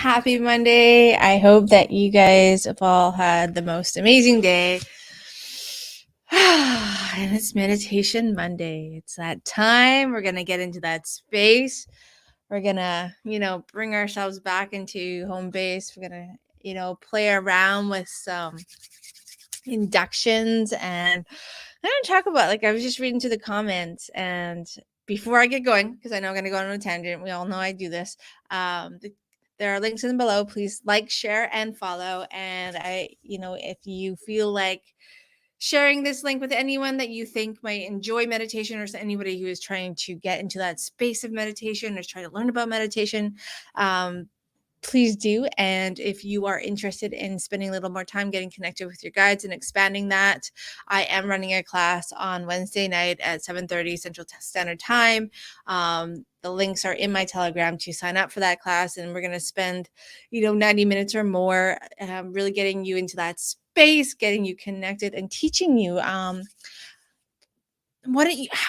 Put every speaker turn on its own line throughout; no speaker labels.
Happy Monday. I hope that you guys have all had the most amazing day. And it's Meditation Monday. It's that time. We're going to get into that space. We're going to, bring ourselves back into home base. We're going to, play around with some inductions. And I'm going to talk about, I was just reading through the comments, and before I get going, because I know I'm going to go on a tangent, we all know I do this. There are links in below. Please like, share, and follow. And if you feel like sharing this link with anyone that you think might enjoy meditation, or anybody who is trying to get into that space of meditation or trying to learn about meditation, please do. And if you are interested in spending a little more time getting connected with your guides and expanding that, I am running a class on Wednesday night at 7:30 Central Standard Time. The links are in my Telegram to sign up for that class. And we're going to spend, 90 minutes or more really getting you into that space, getting you connected, and teaching you how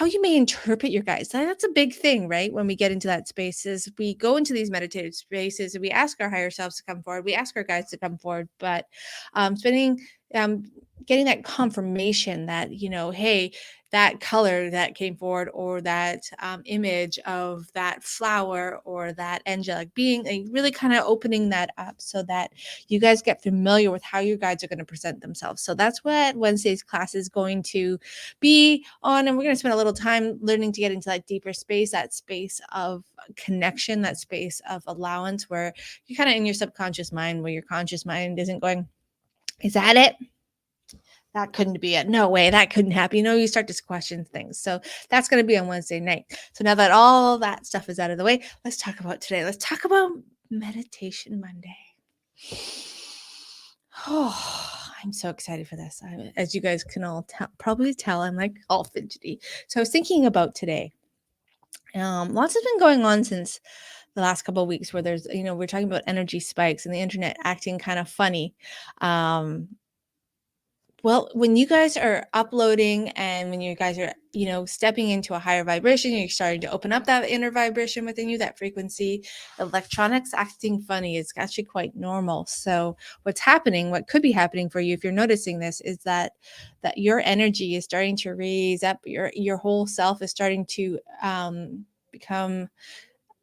you may interpret your guides. That's a big thing, right? When we get into that space, is we go into these meditative spaces and we ask our higher selves to come forward. We ask our guides to come forward, but getting that confirmation that, hey, that color that came forward, or that image of that flower or that angelic being, like really kind of opening that up so that you guys get familiar with how your guides are going to present themselves. So that's what Wednesday's class is going to be on. And we're going to spend a little time learning to get into that deeper space, that space of connection, that space of allowance, where you're kind of in your subconscious mind, where your conscious mind isn't going, is that it? That couldn't be it. No way. That couldn't happen. You start to question things. So that's going to be on Wednesday night. So now that all that stuff is out of the way, let's talk about today. Let's talk about Meditation Monday. Oh, I'm so excited for this. As you guys can all probably tell, I'm like all fidgety. So I was thinking about today. Lots has been going on since the last couple of weeks, where there's, we're talking about energy spikes and the internet acting kind of funny. Well, when you guys are uploading and when you guys are, stepping into a higher vibration, you're starting to open up that inner vibration within you, that frequency, electronics acting funny is actually quite normal. So what's happening, what could be happening for you, if you're noticing this, is that your energy is starting to raise up. Your whole self is starting to become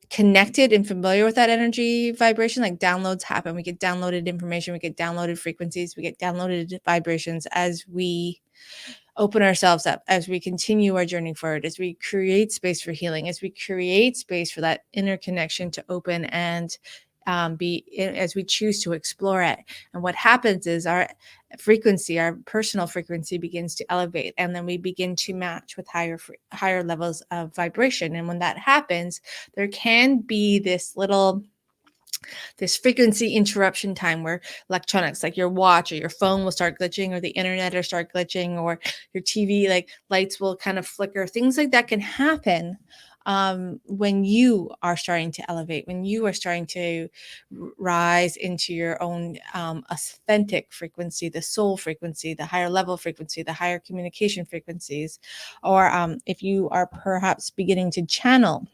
connected and familiar with that energy vibration. Like downloads happen. We get downloaded information, we get downloaded frequencies, we get downloaded vibrations as we open ourselves up, as we continue our journey forward, as we create space for healing, as we create space for that inner connection to open and as we choose to explore it. And what happens is our frequency, our personal frequency, begins to elevate, and then we begin to match with higher levels of vibration. And when that happens, there can be this frequency interruption time where electronics, like your watch or your phone, will start glitching, or the internet will start glitching, or your TV, like lights will kind of flicker. Things like that can happen when you are starting to elevate, when you are starting to rise into your own authentic frequency, the soul frequency, the higher level frequency, the higher communication frequencies, or if you are perhaps beginning to channel.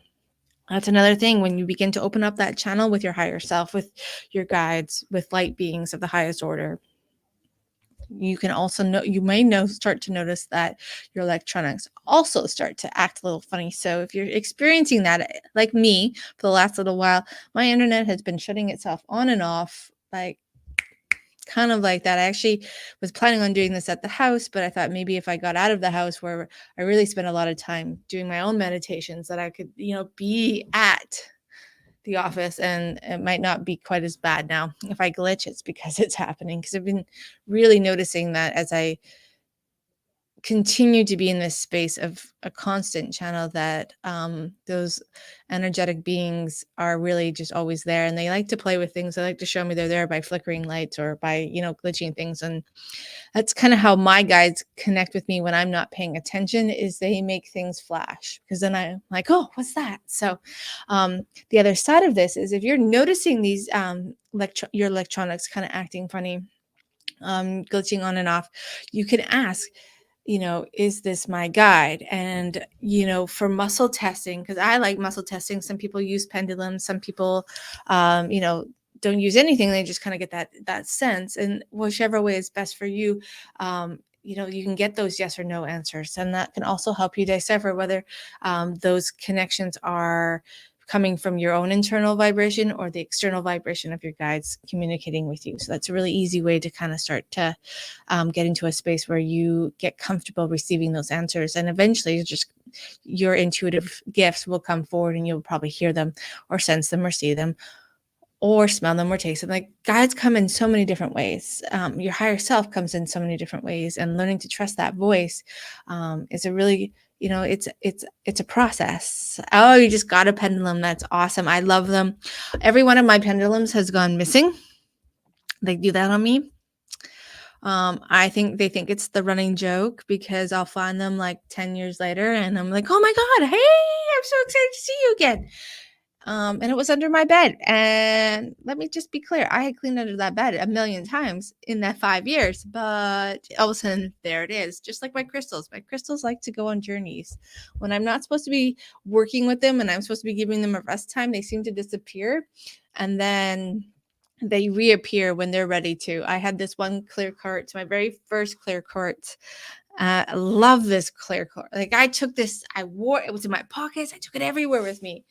That's another thing. When you begin to open up that channel with your higher self, with your guides, with light beings of the highest order, you can also start to notice that your electronics also start to act a little funny. So if you're experiencing that, like me, for the last little while, my internet has been shutting itself on and off, kind of like that. I actually was planning on doing this at the house, but I thought maybe if I got out of the house, where I really spent a lot of time doing my own meditations, that I could, be at the office, and it might not be quite as bad. Now, if I glitch, it's because it's happening, because I've been really noticing that as I continue to be in this space of a constant channel, that those energetic beings are really just always there, and they like to play with things. They like to show me they're there by flickering lights or by glitching things. And that's kind of how my guides connect with me when I'm not paying attention, is they make things flash, because then I'm like, oh, what's that? So the other side of this is, if you're noticing these your electronics kind of acting funny, glitching on and off, you can ask, is this my guide? And, for muscle testing, because I like muscle testing. Some people use pendulums, some people, don't use anything, they just kind of get that sense. And whichever way is best for you, you can get those yes or no answers, and that can also help you decipher whether those connections are coming from your own internal vibration or the external vibration of your guides communicating with you. So that's a really easy way to kind of start to get into a space where you get comfortable receiving those answers, and eventually just your intuitive gifts will come forward and you'll probably hear them or sense them or see them or smell them or taste them. Like, guides come in so many different ways. Your higher self comes in so many different ways, and learning to trust that voice is a really, it's a process. Oh, you just got a pendulum. That's awesome. I love them. Every one of my pendulums has gone missing. They do that on me. I think they think it's the running joke because I'll find them like 10 years later and I'm like, oh my God, hey, I'm so excited to see you again. And it was under my bed. And let me just be clear, I had cleaned under that bed a million times in that 5 years, but all of a sudden there it is. Just like my crystals. My crystals like to go on journeys. When I'm not supposed to be working with them and I'm supposed to be giving them a rest time, they seem to disappear. And then they reappear when they're ready to. I had this one clear quartz, my very first clear quartz. I love this clear quartz. Like, I took this, I wore it, was in my pockets. I took it everywhere with me.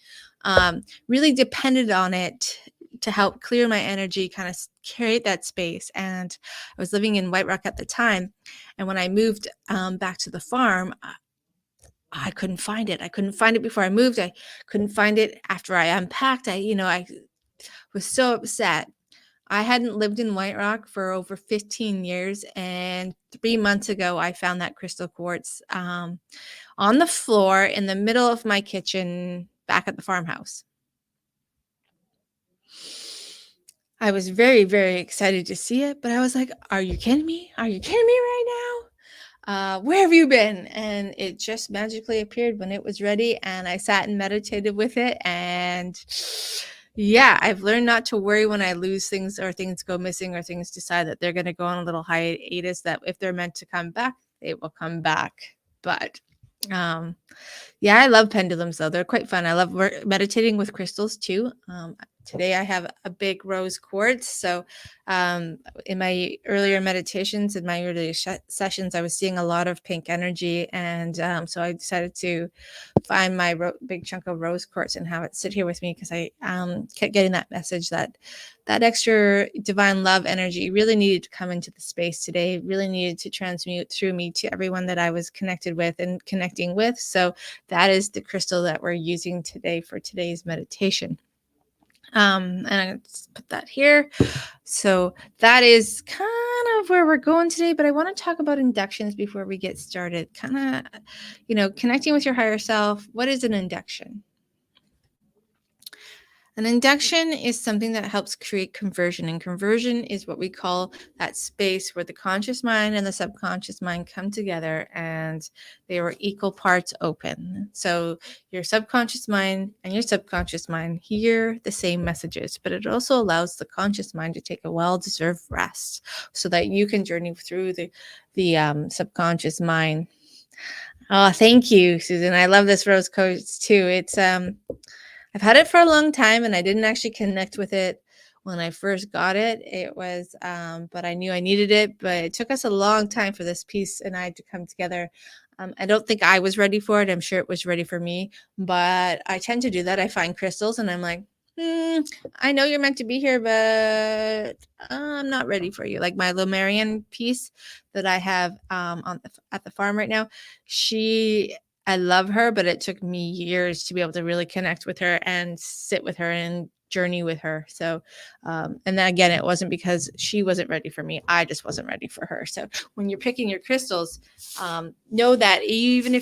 Really depended on it to help clear my energy, kind of create that space. And I was living in White Rock at the time. And when I moved back to the farm, I couldn't find it. I couldn't find it before I moved. I couldn't find it after I unpacked. I was so upset. I hadn't lived in White Rock for over 15 years, and 3 months ago, I found that crystal quartz on the floor in the middle of my kitchen back at the farmhouse. I was very, very excited to see it, but I was like, are you kidding me? Are you kidding me right now? Where have you been? And it just magically appeared when it was ready, and I sat and meditated with it. And yeah, I've learned not to worry when I lose things or things go missing or things decide that they're going to go on a little hiatus, that if they're meant to come back, they will come back. But yeah, I love pendulums though. They're quite fun. I love meditating with crystals too. Today I have a big rose quartz. So in my earlier meditations, in my earlier sessions, I was seeing a lot of pink energy. And so I decided to find my big chunk of rose quartz and have it sit here with me, because I kept getting that message that extra divine love energy really needed to come into the space today, really needed to transmute through me to everyone that I was connected with and connecting with. So that is the crystal that we're using today for today's meditation. And I'm going to put that here. So that is kind of where we're going today, but I want to talk about inductions before we get started. Kind of, connecting with your higher self. What is an induction? An induction is something that helps create conversion, and conversion is what we call that space where the conscious mind and the subconscious mind come together and they are equal parts open. So your subconscious mind and your subconscious mind hear the same messages, but it also allows the conscious mind to take a well-deserved rest so that you can journey through the subconscious mind. Oh, thank you, Susan. I love this rose quartz too. It's I've had it for a long time, and I didn't actually connect with it when I first got it. It was, but I knew I needed it. But it took us a long time for this piece and I to come together. I don't think I was ready for it. I'm sure it was ready for me, but I tend to do that. I find crystals, and I'm like, I know you're meant to be here, but I'm not ready for you. Like my Lomarian piece that I have at the farm right now, I love her, but it took me years to be able to really connect with her and sit with her and journey with her. So, and then again, it wasn't because she wasn't ready for me. I just wasn't ready for her. So when you're picking your crystals, know that even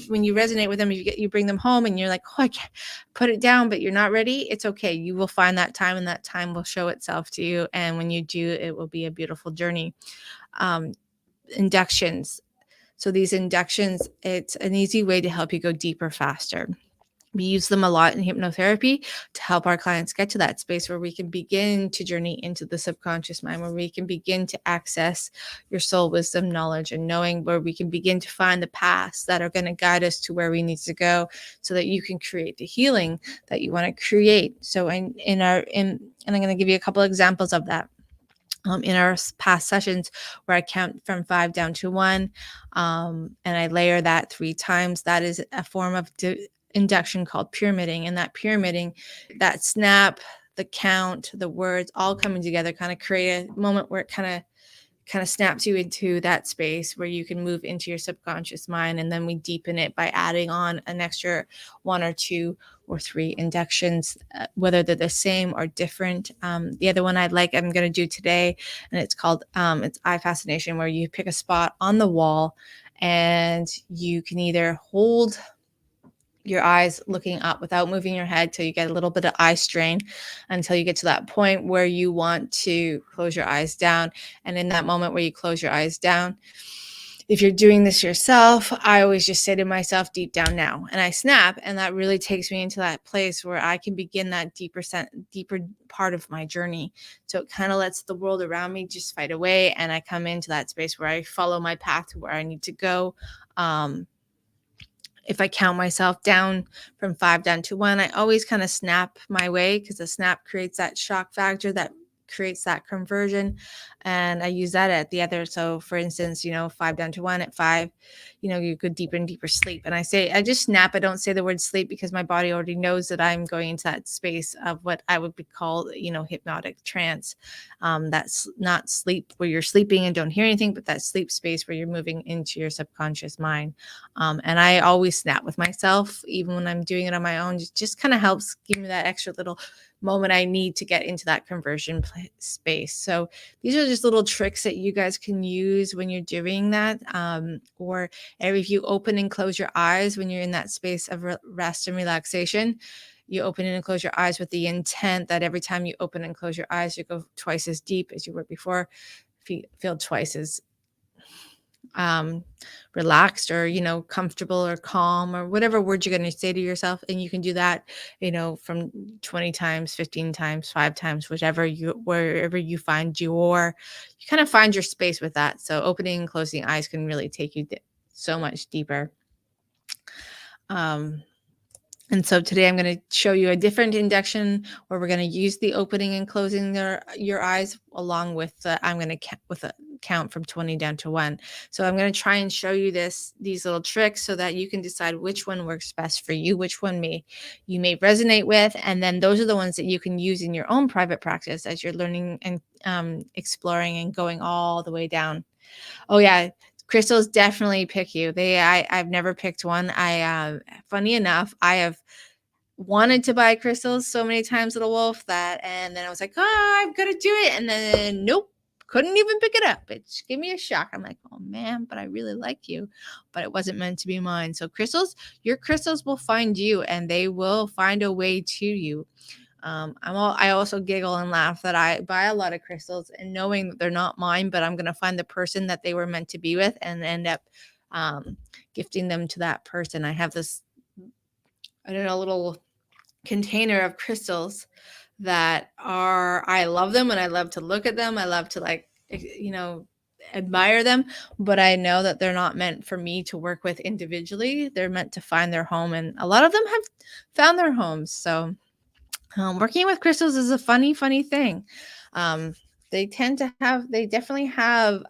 when you resonate with them, you bring them home and you're like, oh, I can't put it down, but you're not ready. It's okay. You will find that time, and that time will show itself to you. And when you do, it will be a beautiful journey. Inductions. So these inductions, it's an easy way to help you go deeper, faster. We use them a lot in hypnotherapy to help our clients get to that space where we can begin to journey into the subconscious mind, where we can begin to access your soul wisdom, knowledge, and knowing, where we can begin to find the paths that are going to guide us to where we need to go so that you can create the healing that you want to create. So and I'm going to give you a couple examples of that. In our past sessions where I count from 5 down to 1, and I layer that 3 times, that is a form of induction called pyramiding. And that pyramiding, that snap, the count, the words all coming together kind of create a moment where it kind of snaps you into that space where you can move into your subconscious mind. And then we deepen it by adding on an extra 1 or 2 or 3 inductions, whether they're the same or different. The other one I'm going to do today, and it's called it's eye fascination, where you pick a spot on the wall and you can either hold your eyes looking up without moving your head till you get a little bit of eye strain, until you get to that point where you want to close your eyes down. And in that moment where you close your eyes down, if you're doing this yourself, I always just say to myself, deep down now, and I snap, and that really takes me into that place where I can begin that deeper part of my journey. So it kind of lets the world around me just fade away, and I come into that space where I follow my path to where I need to go. If I count myself down from 5 down to 1, I always kind of snap my way, because the snap creates that shock factor that creates that conversion. And I use that at the other. So for instance, 5 down to 1, at 5, you go deeper and deeper sleep. And I just snap. I don't say the word sleep, because my body already knows that I'm going into that space of what I would be called, hypnotic trance. That's not sleep where you're sleeping and don't hear anything, but that sleep space where you're moving into your subconscious mind. And I always snap with myself, even when I'm doing it on my own. Just kind of helps give me that extra little moment I need to get into that conversion space. So these are just little tricks that you guys can use when you're doing that. Or if you open and close your eyes when you're in that space of rest and relaxation, you open and close your eyes with the intent that every time you open and close your eyes, you go twice as deep as you were before, feel twice as relaxed, or comfortable, or calm, or whatever word you're going to say to yourself. And you can do that from 20 times, 15 times, 5 times, wherever you find you kind of find your space with that. So opening and closing eyes can really take you so much deeper. And so today I'm going to show you a different induction where we're going to use the opening and closing your eyes, along with I'm going to count from 20 down to 1. So I'm going to try and show you these little tricks so that you can decide which one works best for you, which one you may resonate with. And then those are the ones that you can use in your own private practice as you're learning and exploring and going all the way down. Oh yeah. Crystals definitely pick you. I've never picked one. Funny enough, I have wanted to buy crystals so many times, Little Wolf, and then I was like, I'm gonna do it, and then nope, couldn't even pick it up. It just gave me a shock. I'm like, oh man, but I really like you, but it wasn't meant to be mine. So your crystals will find you, and they will find a way to you. I also giggle and laugh that I buy a lot of crystals and knowing that they're not mine, but I'm going to find the person that they were meant to be with and end up gifting them to that person. I have this, little container of crystals that I love them, and I love to look at them. I love to admire them, but I know that they're not meant for me to work with individually. They're meant to find their home, and a lot of them have found their homes. So working with crystals is a funny thing. They definitely have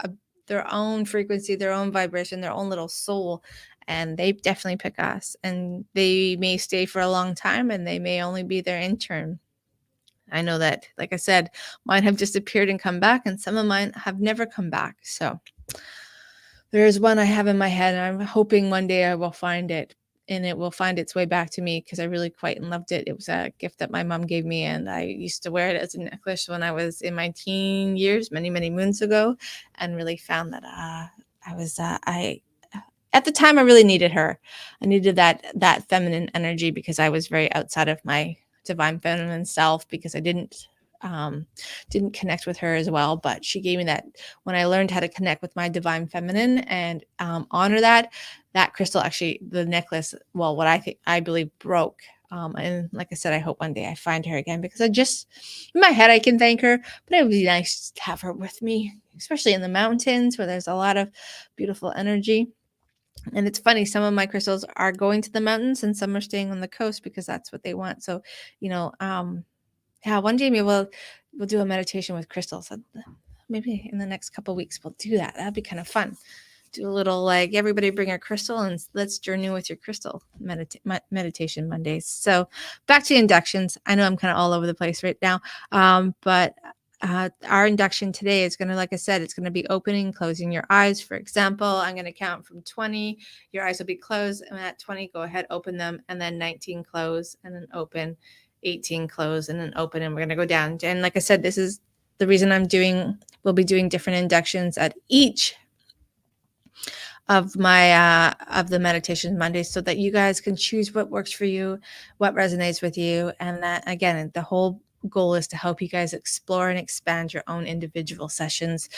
their own frequency, their own vibration, their own little soul, and they definitely pick us. And they may stay for a long time, and they may only be their intern. I know that, like I said, mine have disappeared and come back, and some of mine have never come back. So there's one I have in my head, and I'm hoping one day I will find it, and it will find its way back to me, because I really quite loved it. It was a gift that my mom gave me, and I used to wear it as a necklace when I was in my teen years, many moons ago, and really found that at the time I really needed her. I needed that feminine energy, because I was very outside of my divine feminine self, because I didn't didn't connect with her as well, but she gave me that when I learned how to connect with my divine feminine and honor that crystal, actually the necklace, well, what I believe broke. And like I said, I hope one day I find her again, because I just, in my head, I can thank her, but it would be nice to have her with me, especially in the mountains where there's a lot of beautiful energy. And it's funny, some of my crystals are going to the mountains and some are staying on the coast because that's what they want. So, you know, yeah, one day maybe we'll do a meditation with crystals. Maybe in the next couple weeks we'll do that. That'd be kind of fun. Do a little, like, everybody bring a crystal and let's journey with your crystal meditation Mondays. So back to inductions. I know I'm kind of all over the place right now, but our induction today is going to, like I said, it's going to be opening and closing your eyes. For example, I'm going to count from 20. Your eyes will be closed, and at 20, go ahead, open them, and then 19, close, and then open, 18, close, and then open, and we're going to go down. And like I said, this is the reason we'll be doing different inductions at each of my of the meditation Mondays, so that you guys can choose what works for you, what resonates with you. And that, again, the whole goal is to help you guys explore and expand your own individual sessions,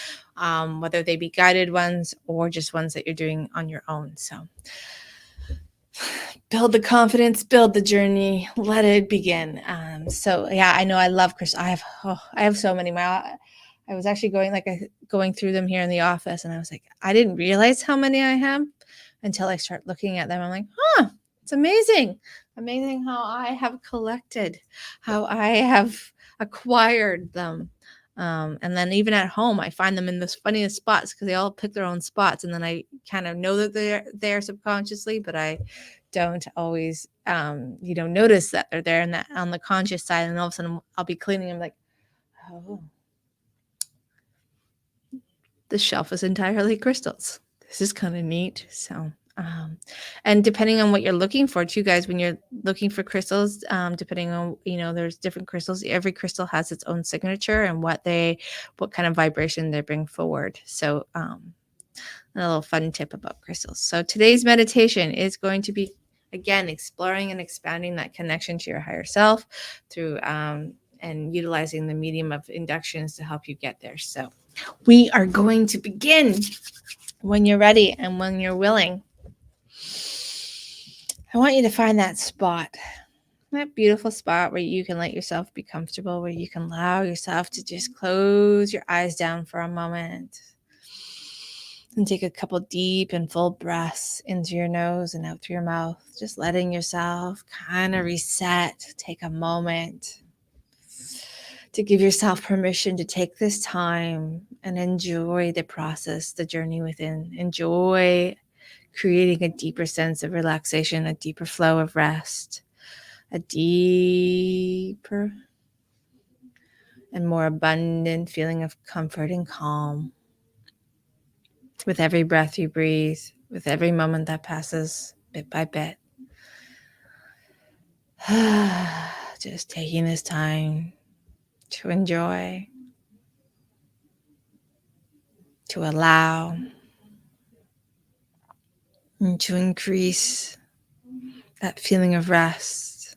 whether they be guided ones or just ones that you're doing on your own. So build the confidence, build the journey, let it begin. So yeah, I know I love Chris. I have so many. I was actually going through them here in the office, and I was like, I didn't realize how many I have until I start looking at them. I'm like, it's amazing. Amazing how I have collected, how I have acquired them. And then even at home, I find them in the funniest spots because they all pick their own spots. And then I kind of know that they're there subconsciously, but I don't always, notice that they're there on the conscious side. And all of a sudden I'll be cleaning them, like, oh, the shelf is entirely crystals. This is kind of neat. So, and depending on what you're looking for too, guys, when you're looking for crystals, depending on, there's different crystals. Every crystal has its own signature and what kind of vibration they bring forward. So, a little fun tip about crystals. So today's meditation is going to be, again, exploring and expanding that connection to your higher self through, and utilizing the medium of inductions to help you get there. So we are going to begin when you're ready and when you're willing. I want you to find that spot, that beautiful spot where you can let yourself be comfortable, where you can allow yourself to just close your eyes down for a moment and take a couple deep and full breaths into your nose and out through your mouth, just letting yourself kind of reset. Take a moment to give yourself permission to take this time and enjoy the process, the journey within. Enjoy creating a deeper sense of relaxation, a deeper flow of rest, a deeper and more abundant feeling of comfort and calm. With every breath you breathe, with every moment that passes bit by bit. Just taking this time to enjoy, to allow, and to increase that feeling of rest,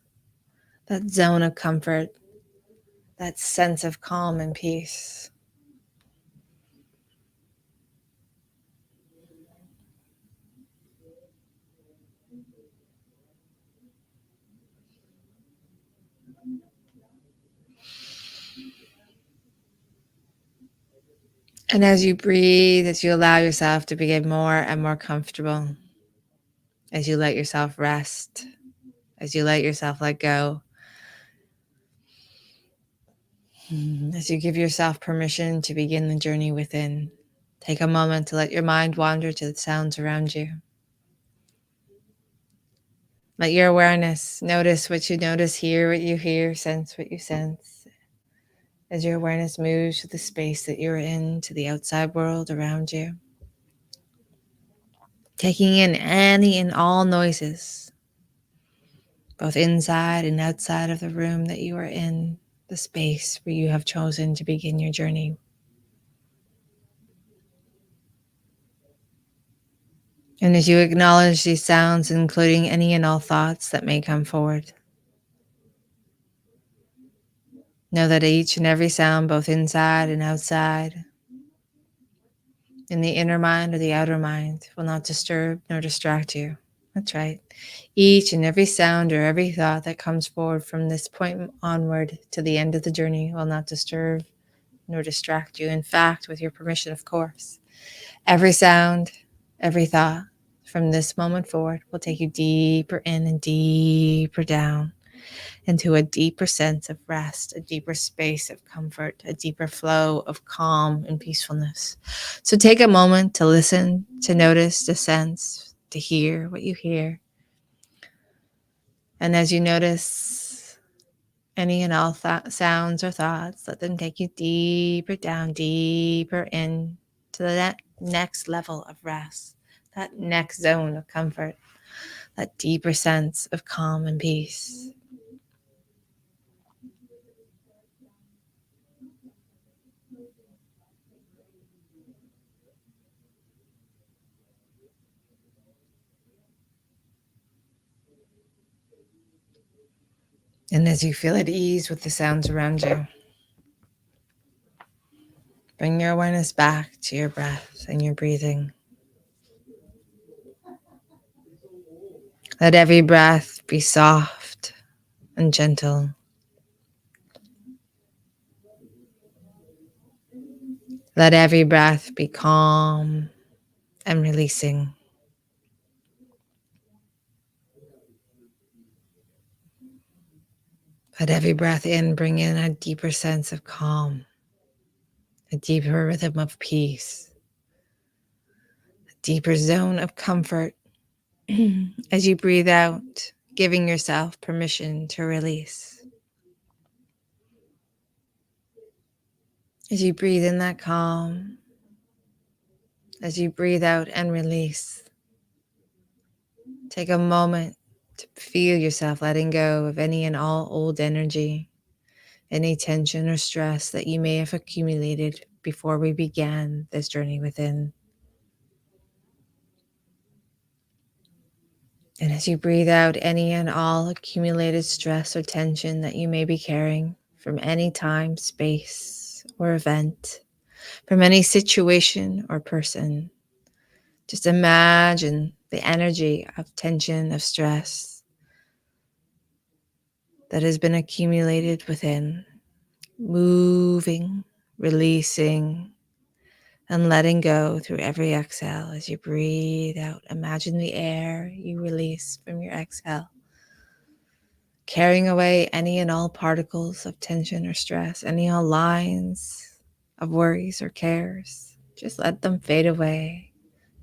that zone of comfort, that sense of calm and peace. And as you breathe, as you allow yourself to become more and more comfortable, as you let yourself rest, as you let yourself let go, as you give yourself permission to begin the journey within, take a moment to let your mind wander to the sounds around you. Let your awareness notice what you notice, hear what you hear, sense what you sense. As your awareness moves to the space that you're in, to the outside world around you. Taking in any and all noises, both inside and outside of the room that you are in, the space where you have chosen to begin your journey. And as you acknowledge these sounds, including any and all thoughts that may come forward, Know that each and every sound, both inside and outside, in the inner mind or the outer mind, will not disturb nor distract you. That's right. Each and every sound or every thought that comes forward from this point onward to the end of the journey will not disturb nor distract you. In fact, with your permission, of course, every sound, every thought from this moment forward will take you deeper in and deeper down into a deeper sense of rest, a deeper space of comfort, a deeper flow of calm and peacefulness. So take a moment to listen, to notice, to sense, to hear what you hear. And as you notice any and all sounds or thoughts, let them take you deeper down, deeper in to that next level of rest, that next zone of comfort, that deeper sense of calm and peace. And as you feel at ease with the sounds around you, bring your awareness back to your breath and your breathing. Let every breath be soft and gentle. Let every breath be calm and releasing. Let every breath in bring in a deeper sense of calm, a deeper rhythm of peace, a deeper zone of comfort. As you breathe out, giving yourself permission to release. As you breathe in that calm, as you breathe out and release, take a moment to feel yourself letting go of any and all old energy, any tension or stress that you may have accumulated before we began this journey within. And as you breathe out any and all accumulated stress or tension that you may be carrying from any time, space, or event, from any situation or person, just imagine the energy of tension, of stress that has been accumulated within, moving, releasing, and letting go through every exhale as you breathe out. Imagine the air you release from your exhale, carrying away any and all particles of tension or stress, any all lines of worries or cares. Just let them fade away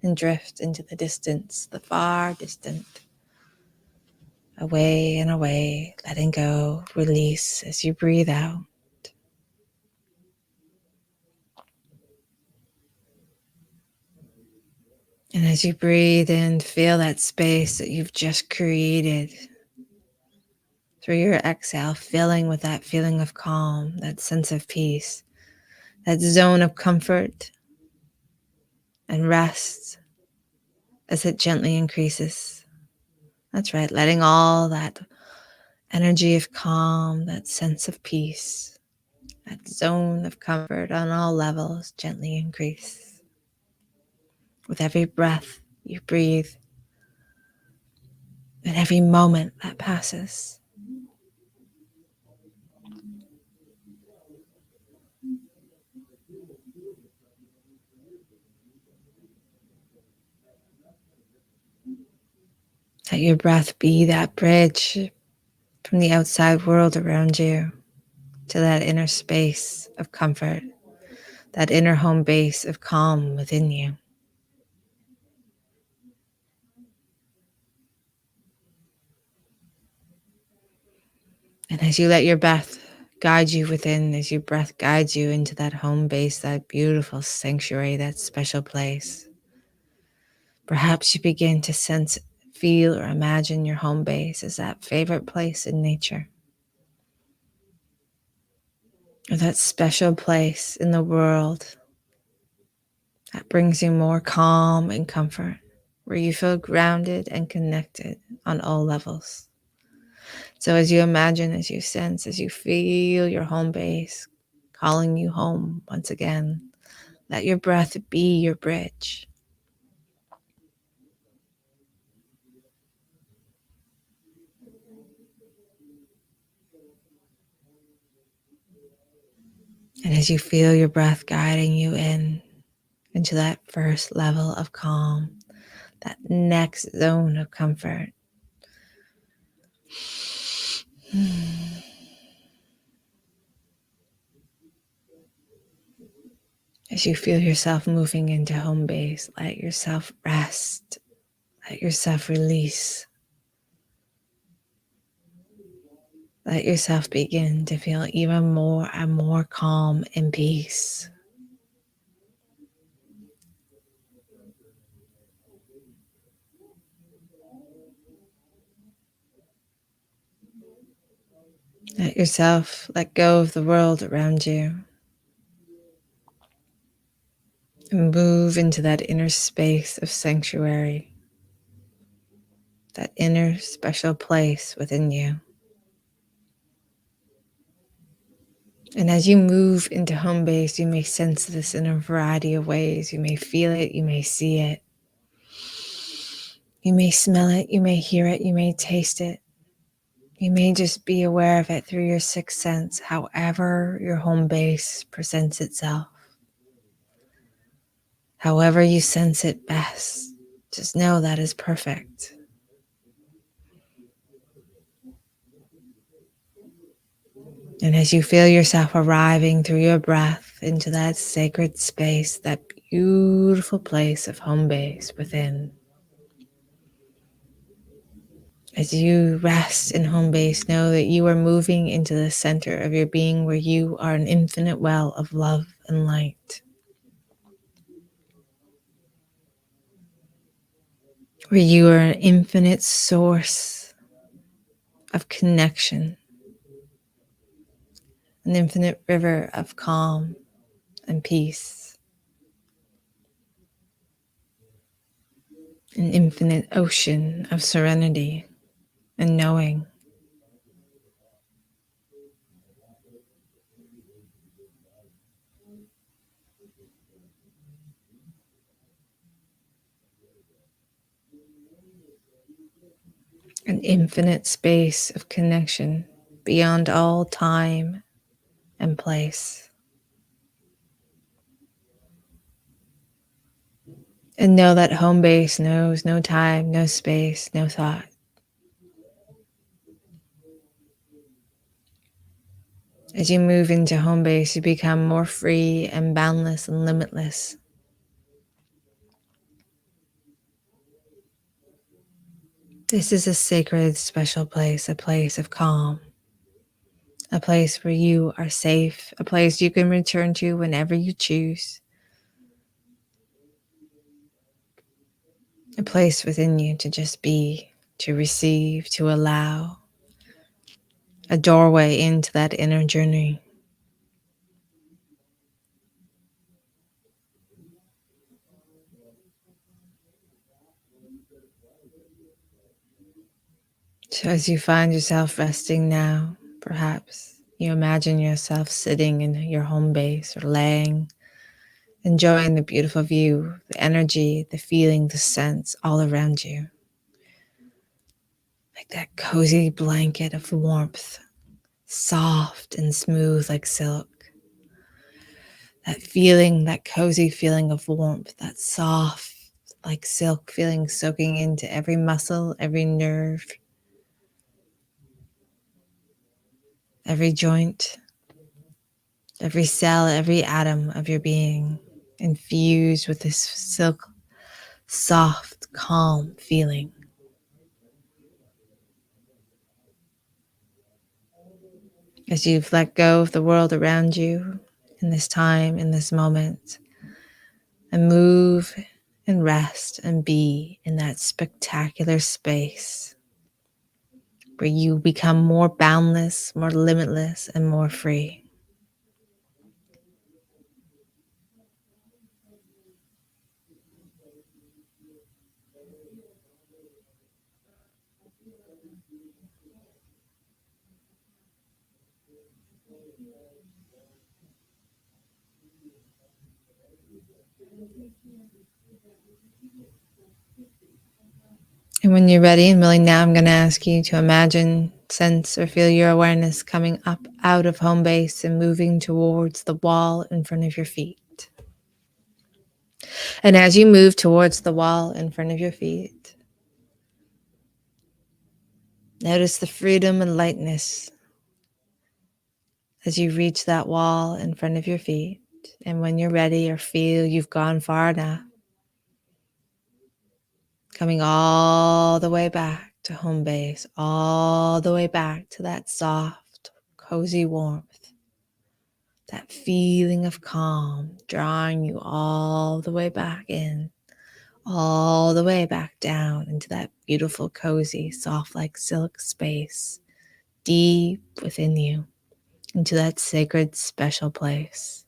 and drift into the distance, the far distant. Away and away, letting go, release as you breathe out. And as you breathe in, feel that space that you've just created through your exhale, filling with that feeling of calm, that sense of peace, that zone of comfort and rest as it gently increases. That's right, letting all that energy of calm, that sense of peace, that zone of comfort on all levels gently increase. With every breath you breathe and every moment that passes. Let your breath be that bridge from the outside world around you to that inner space of comfort, that inner home base of calm within you. And as you let your breath guide you within, as your breath guides you into that home base, that beautiful sanctuary, that special place, perhaps you begin to sense, feel, or imagine your home base as that favorite place in nature, or that special place in the world that brings you more calm and comfort, where you feel grounded and connected on all levels. So as you imagine, as you sense, as you feel your home base calling you home once again, let your breath be your bridge. And as you feel your breath guiding you into that first level of calm, that next zone of comfort, as you feel yourself moving into home base, let yourself rest, let yourself release, let yourself begin to feel even more and more calm and peace. Let yourself let go of the world around you and move into that inner space of sanctuary, that inner special place within you. And as you move into home base, you may sense this in a variety of ways. You may feel it, you may see it, you may smell it, you may hear it, you may taste it. You may just be aware of it through your sixth sense, however your home base presents itself. However you sense it best, just know that is perfect. And as you feel yourself arriving through your breath into that sacred space, that beautiful place of home base within, as you rest in home base, know that you are moving into the center of your being where you are an infinite well of love and light, where you are an infinite source of connection, an infinite river of calm and peace, an infinite ocean of serenity and knowing. An infinite space of connection beyond all time and place. And know that home base knows no time, no space, no thought. As you move into home base, you become more free and boundless and limitless. This is a sacred, special place, a place of calm, a place where you are safe, a place you can return to whenever you choose, a place within you to just be, to receive, to allow, a doorway into that inner journey. So as you find yourself resting now, perhaps you imagine yourself sitting in your home base or laying, enjoying the beautiful view, the energy, the feeling, the sense all around you. Like that cozy blanket of warmth, soft and smooth like silk. That feeling, that cozy feeling of warmth, that soft like silk feeling soaking into every muscle, every nerve, every joint, every cell, every atom of your being, infused with this silk, soft, calm feeling. As you've let go of the world around you in this time, in this moment, and move and rest and be in that spectacular space where you become more boundless, more limitless, and more free. And when you're ready and willing now, I'm going to ask you to imagine, sense, or feel your awareness coming up out of home base and moving towards the wall in front of your feet. And as you move towards the wall in front of your feet, notice the freedom and lightness as you reach that wall in front of your feet. And when you're ready or feel you've gone far enough, coming all the way back to home base, all the way back to that soft, cozy warmth, that feeling of calm, drawing you all the way back in, all the way back down into that beautiful, cozy, soft like silk space deep within you, into that sacred, special place.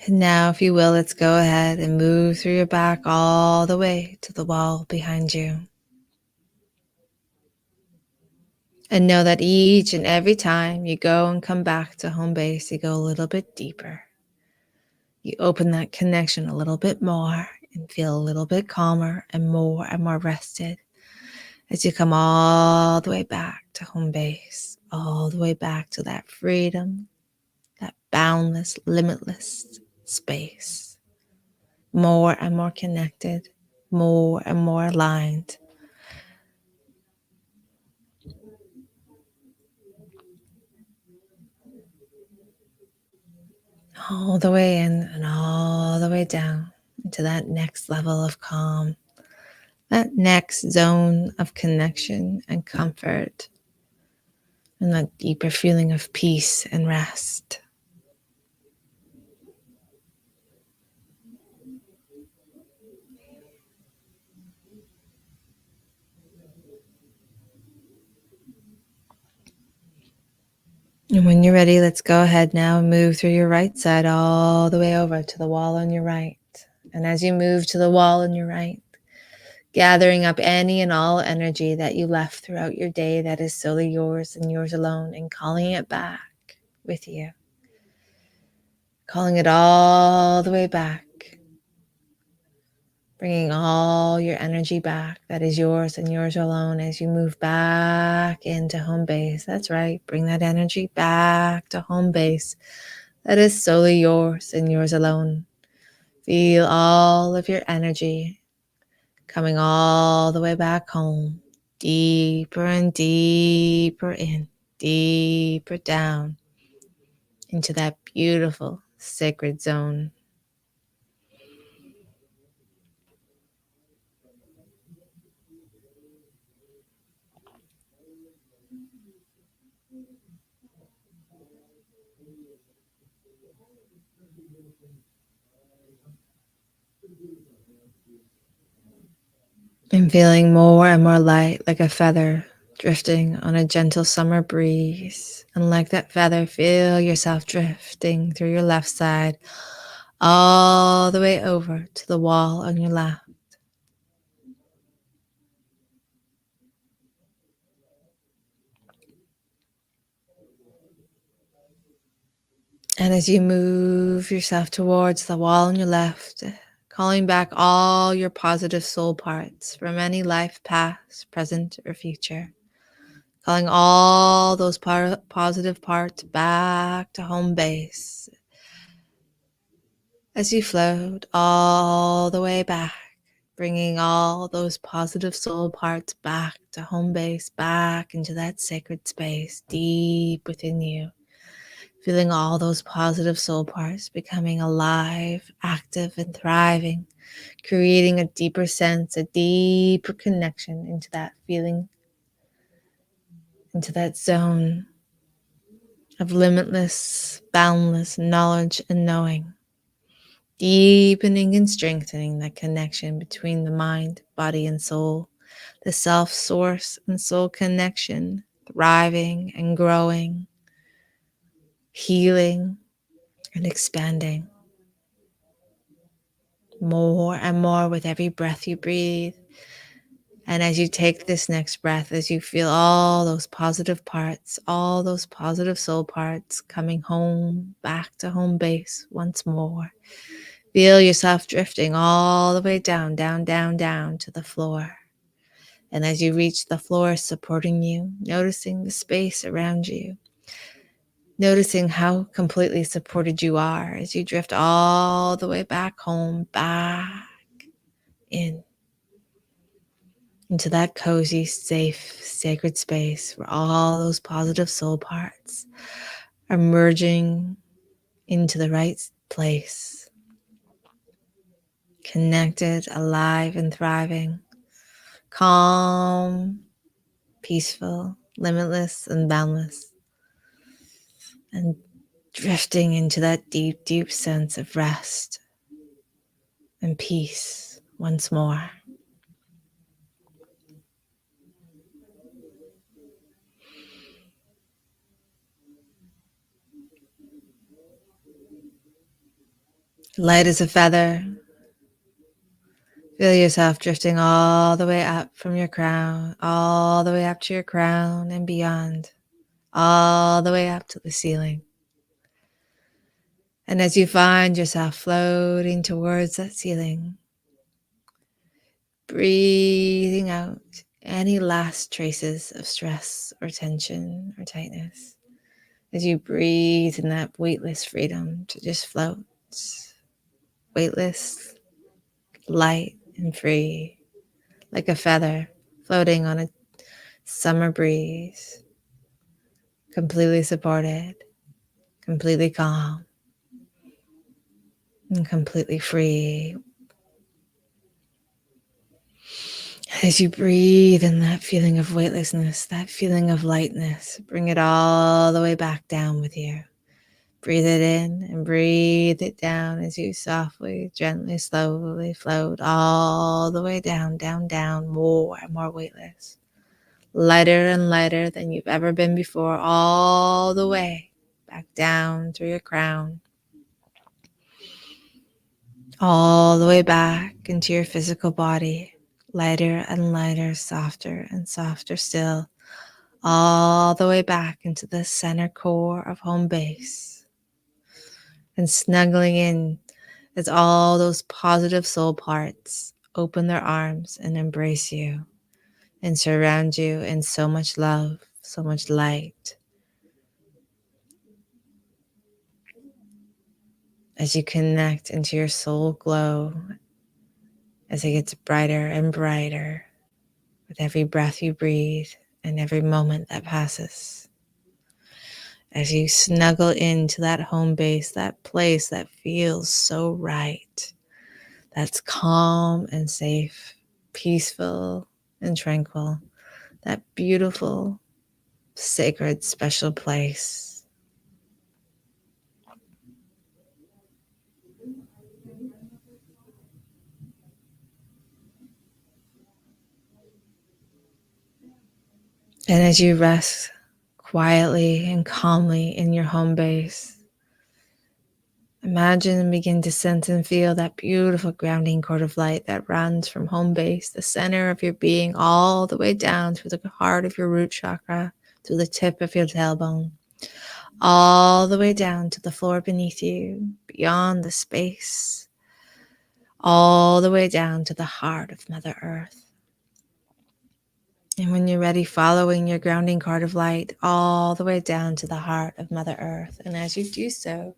And now, if you will, let's go ahead and move through your back all the way to the wall behind you. And know that each and every time you go and come back to home base, you go a little bit deeper. You open that connection a little bit more and feel a little bit calmer and more rested as you come all the way back to home base, all the way back to that freedom, that boundless, limitless space. More and more connected, more and more aligned. All the way in and all the way down into that next level of calm, that next zone of connection and comfort, and that deeper feeling of peace and rest. And when you're ready, let's go ahead now and move through your right side all the way over to the wall on your right. And as you move to the wall on your right, gathering up any and all energy that you left throughout your day that is solely yours and yours alone, and calling it back with you. Calling it all the way back. Bringing all your energy back that is yours and yours alone as you move back into home base. That's right. Bring that energy back to home base that is solely yours and yours alone. Feel all of your energy coming all the way back home, deeper and deeper in, deeper down into that beautiful sacred zone. And feeling more and more light, like a feather drifting on a gentle summer breeze. And like that feather, feel yourself drifting through your left side, all the way over to the wall on your left. And as you move yourself towards the wall on your left, calling back all your positive soul parts from any life, past, present, or future. Calling all those positive parts back to home base as you float all the way back, bringing all those positive soul parts back to home base, back into that sacred space deep within you. Feeling all those positive soul parts becoming alive, active, and thriving, creating a deeper sense, a deeper connection into that feeling, into that zone of limitless, boundless knowledge and knowing, deepening and strengthening that connection between the mind, body, and soul, the self, source, and soul connection, thriving and growing, healing and expanding. more and more with every breath you breathe. And as you take this next breath, as you feel all those positive parts, all those positive soul parts coming home, back to home base once more, feel yourself drifting all the way down, down, down, down to the floor. And as you reach the floor supporting you, noticing the space around you, noticing how completely supported you are as you drift all the way back home, back in into that cozy, safe, sacred space where all those positive soul parts are merging into the right place, connected, alive, and thriving, calm, peaceful, limitless, and boundless, and drifting into that deep, deep sense of rest and peace once more. Light as a feather, feel yourself drifting all the way up from your crown, all the way up to your crown and beyond, all the way up to the ceiling. And as you find yourself floating towards that ceiling, breathing out any last traces of stress or tension or tightness, as you breathe in that weightless freedom to just float, weightless, light, and free, like a feather floating on a summer breeze, completely supported, completely calm, and completely free. As you breathe in that feeling of weightlessness, that feeling of lightness, bring it all the way back down with you. Breathe it in and breathe it down as you softly, gently, slowly float all the way down, down, down, more and more weightless. Lighter and lighter than you've ever been before, all the way back down through your crown, all the way back into your physical body, lighter and lighter, softer and softer still, all the way back into the center core of home base, and snuggling in as all those positive soul parts open their arms and embrace you and surround you in so much love, so much light. As you connect into your soul glow, as it gets brighter and brighter with every breath you breathe and every moment that passes. As you snuggle into that home base, that place that feels so right, that's calm and safe, peaceful and tranquil, that beautiful, sacred, special place. And as you rest quietly and calmly in your home base, imagine and begin to sense and feel that beautiful grounding cord of light that runs from home base, the center of your being, all the way down through the heart of your root chakra, through the tip of your tailbone, all the way down to the floor beneath you, beyond the space, all the way down to the heart of Mother Earth. And when you're ready, following your grounding cord of light all the way down to the heart of Mother Earth. And as you do so,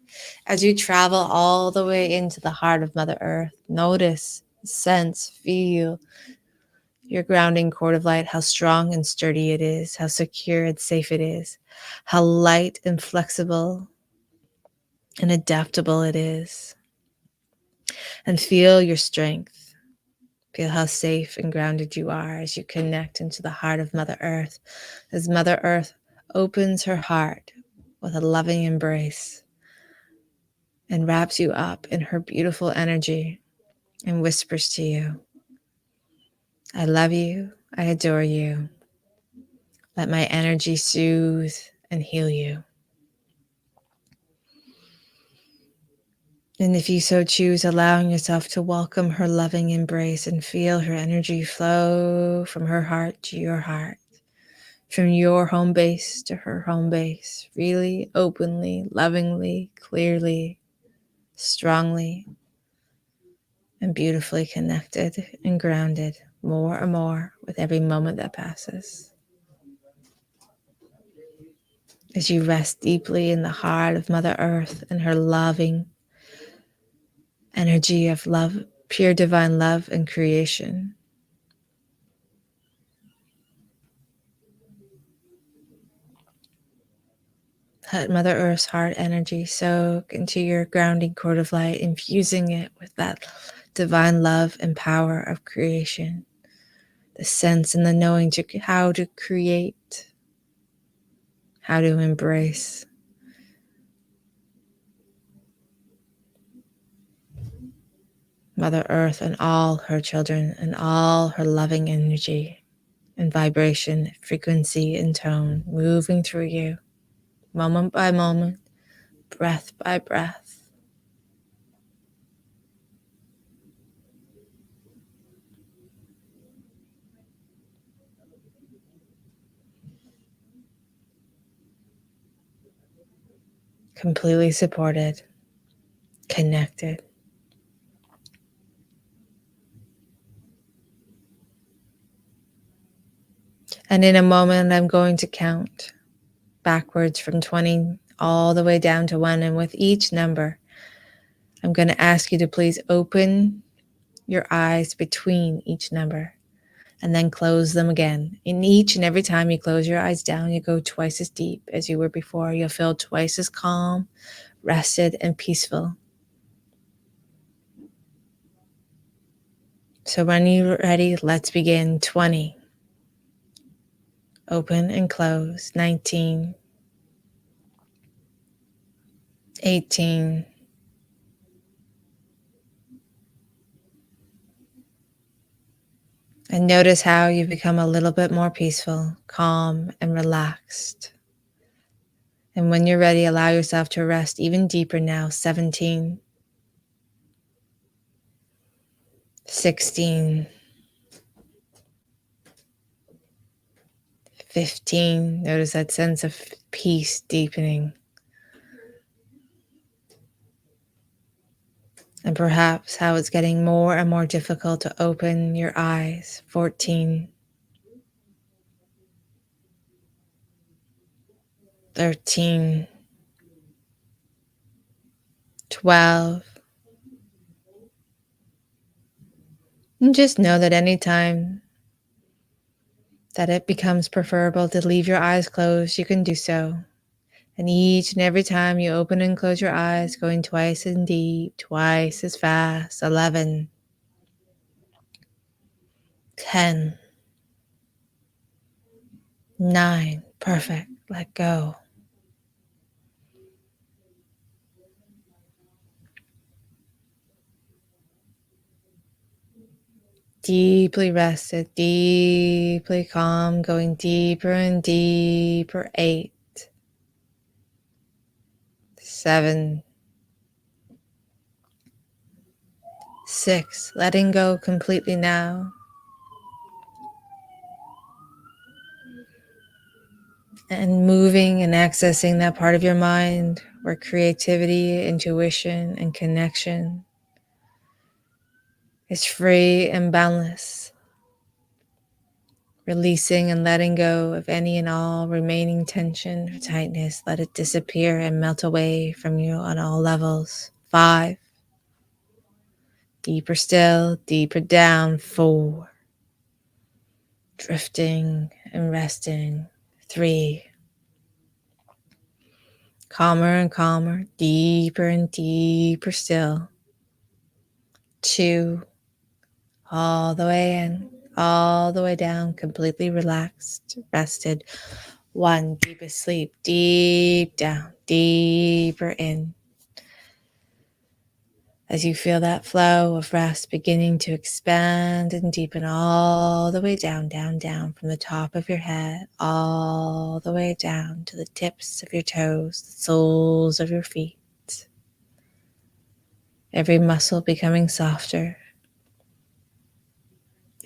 as you travel all the way into the heart of Mother Earth, notice, sense, feel your grounding cord of light, how strong and sturdy it is, how secure and safe it is, how light and flexible and adaptable it is. And feel your strength. Feel how safe and grounded you are as you connect into the heart of Mother Earth, as Mother Earth opens her heart with a loving embrace and wraps you up in her beautiful energy and whispers to you, I love you, I adore you. Let my energy soothe and heal you. And if you so choose, allowing yourself to welcome her loving embrace and feel her energy flow from her heart to your heart, from your home base to her home base, really, openly, lovingly, clearly, strongly, and beautifully connected and grounded more and more with every moment that passes. As you rest deeply in the heart of Mother Earth and her loving energy of love, pure divine love and creation. Let Mother Earth's heart energy soak into your grounding cord of light, infusing it with that divine love and power of creation, the sense and the knowing to how to create, how to embrace. Mother Earth and all her children and all her loving energy and vibration, frequency, and tone moving through you, moment by moment, breath by breath. Completely supported, connected. And in a moment, I'm going to count backwards from 20 all the way down to 1. And with each number, I'm going to ask you to please open your eyes between each number and then close them again. In each and every time you close your eyes down, you go twice as deep as you were before. You'll feel twice as calm, rested, and peaceful. So when you're ready, let's begin. 20. Open and close. 19. 18. 'And notice how you become a little bit more peaceful, calm, and relaxed. And when you're ready, allow yourself to rest even deeper now. 17. 16. 15. Notice that sense of peace deepening. And perhaps how it's getting more and more difficult to open your eyes. 14. 13. 12. And just know that anytime that it becomes preferable to leave your eyes closed, you can do so. And each and every time you open and close your eyes, going twice as deep, twice as fast. 11. 10. 9. Perfect. Let go. Deeply rested, deeply calm, going deeper and deeper. 8. 7. 6. Letting go completely now. And moving and accessing that part of your mind where creativity, intuition, and connection is free and boundless. Releasing and letting go of any and all remaining tension or tightness. Let it disappear and melt away from you on all levels. 5. Deeper still, deeper down. 4. Drifting and resting. 3. Calmer and calmer, deeper and deeper still. 2. All the way in, all the way down, completely relaxed, rested. 1. Deepest sleep, deep down, deeper in. As you feel that flow of rest beginning to expand and deepen all the way down, down, down from the top of your head, all the way down to the tips of your toes, the soles of your feet. every muscle becoming softer,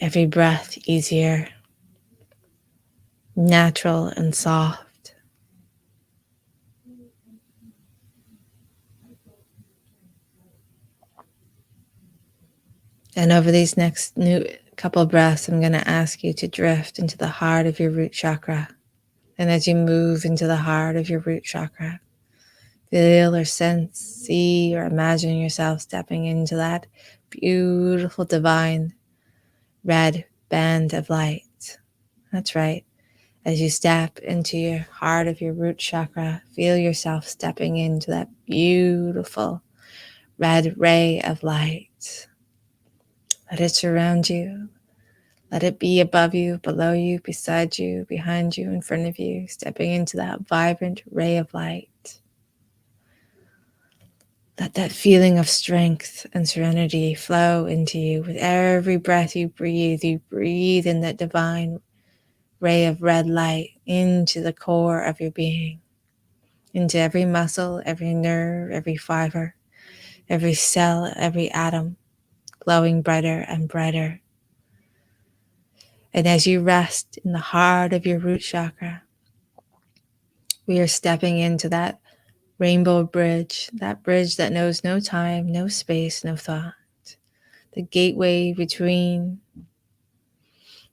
every breath easier, natural and soft. And over these next new couple breaths, I'm going to ask you to drift into the heart of your root chakra. And as you move into the heart of your root chakra, feel or sense, see, or imagine yourself stepping into that beautiful, divine red band of light. That's right. As you step into your heart of your root chakra, feel yourself stepping into that beautiful red ray of light. Let it surround you. Let it be above you, below you, beside you, behind you, in front of you, stepping into that vibrant ray of light. Let that feeling of strength and serenity flow into you. With every breath you breathe in that divine ray of red light into the core of your being, into every muscle, every nerve, every fiber, every cell, every atom, glowing brighter and brighter. And as you rest in the heart of your root chakra, we are stepping into that rainbow bridge, that bridge that knows no time, no space, no thought, the gateway between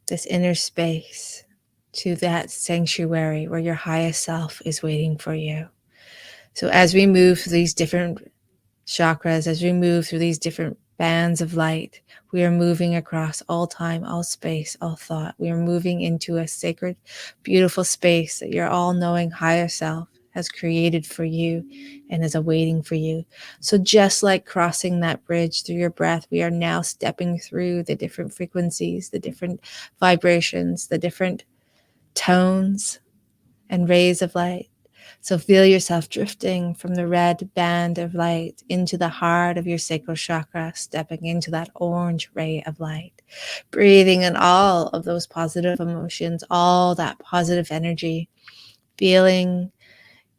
this inner space to that sanctuary where your highest self is waiting for you. So as we move through these different chakras, as we move through these different bands of light, we are moving across all time, all space, all thought. We are moving into a sacred, beautiful space that your all-knowing higher self has created for you and is awaiting for you. So just like crossing that bridge through your breath, we are now stepping through the different frequencies, the different vibrations, the different tones and rays of light. So feel yourself drifting from the red band of light into the heart of your sacral chakra, stepping into that orange ray of light, breathing in all of those positive emotions, all that positive energy, feeling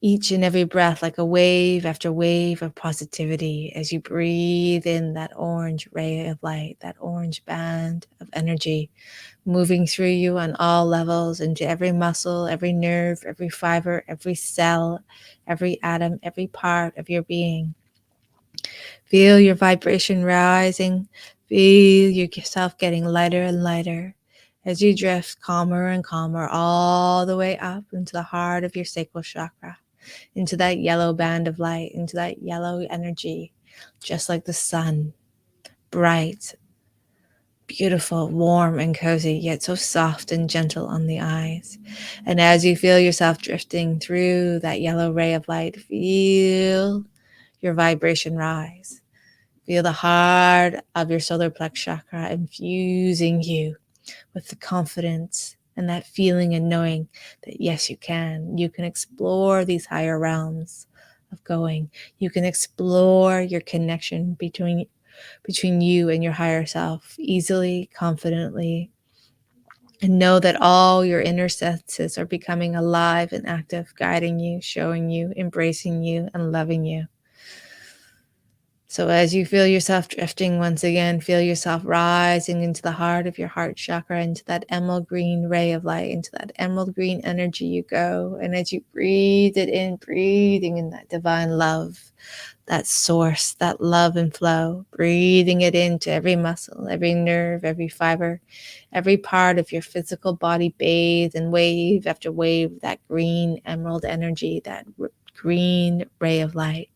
each and every breath like a wave after wave of positivity as you breathe in that orange ray of light, that orange band of energy, moving through you on all levels into every muscle, every nerve, every fiber, every cell, every atom, every part of your being. Feel your vibration rising. Feel yourself getting lighter and lighter as you drift calmer and calmer all the way up into the heart of your sacral chakra, into that yellow band of light, into that yellow energy, just like the sun, bright, beautiful, warm, and cozy, yet so soft and gentle on the eyes. And as you feel yourself drifting through that yellow ray of light, feel your vibration rise. Feel the heart of your solar plex chakra infusing you with the confidence and that feeling and knowing that yes, you can. You can explore these higher realms of going. You can explore your connection between you and your higher self easily, confidently, and know that all your inner senses are becoming alive and active, guiding you, showing you, embracing you, and loving you. So as you feel yourself drifting once again, feel yourself rising into the heart of your heart chakra, into that emerald green ray of light, into that emerald green energy you go. And as you breathe it in, breathing in that divine love, that source, that love and flow, breathing it into every muscle, every nerve, every fiber, every part of your physical body, bathed in wave after wave, that green emerald energy, that green ray of light,